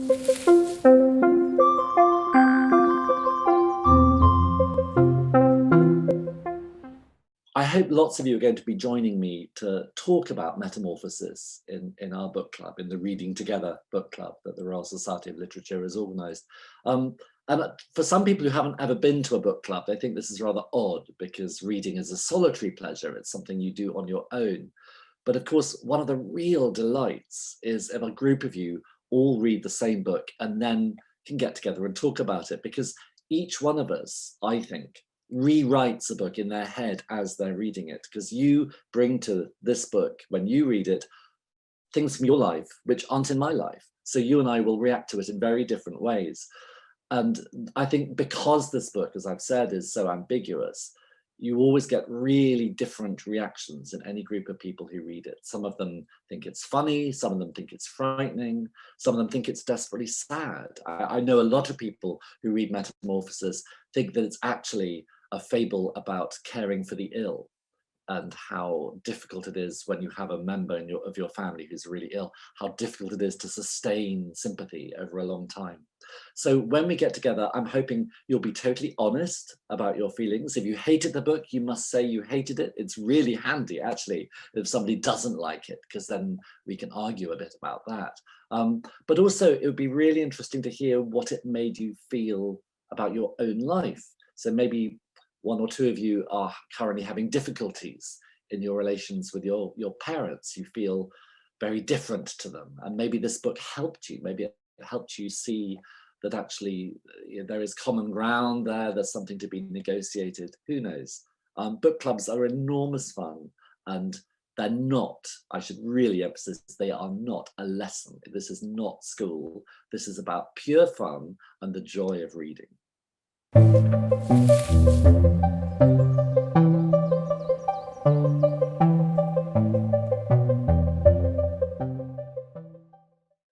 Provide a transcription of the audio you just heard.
I hope lots of you are going to be joining me to talk about metamorphosis in our book club, in the Reading Together book club that the Royal Society of Literature has organised. And for some people who haven't ever been to a book club, they think this is rather odd because reading is a solitary pleasure. It's something you do on your own. But of course, one of the real delights is if a group of you all read the same book and then can get together and talk about it, because each one of us, I think, rewrites a book in their head as they're reading it, because you bring to this book, when you read it, things from your life which aren't in my life. So you and I will react to it in very different ways. And I think because this book, as I've said, is so ambiguous, you always get really different reactions in any group of people who read it. Some of them think it's funny, some of them think it's frightening, some of them think it's desperately sad. I know a lot of people who read Metamorphosis think that it's actually a fable about caring for the ill and how difficult it is when you have a member of your family who's really ill, how difficult it is to sustain sympathy over a long time. So when we get together, I'm hoping you'll be totally honest about your feelings. If you hated the book, you must say you hated it. It's really handy, actually, if somebody doesn't like it, because then we can argue a bit about that. But also, it would be really interesting to hear what it made you feel about your own life. So maybe one or two of you are currently having difficulties in your relations with your parents. You feel very different to them. And maybe this book helped you. Maybe it helped you see that actually there is common ground there. There's something to be negotiated. Who knows? Book clubs are enormous fun, and they're not, I should really emphasize, they are not a lesson. This is not school. This is about pure fun and the joy of reading.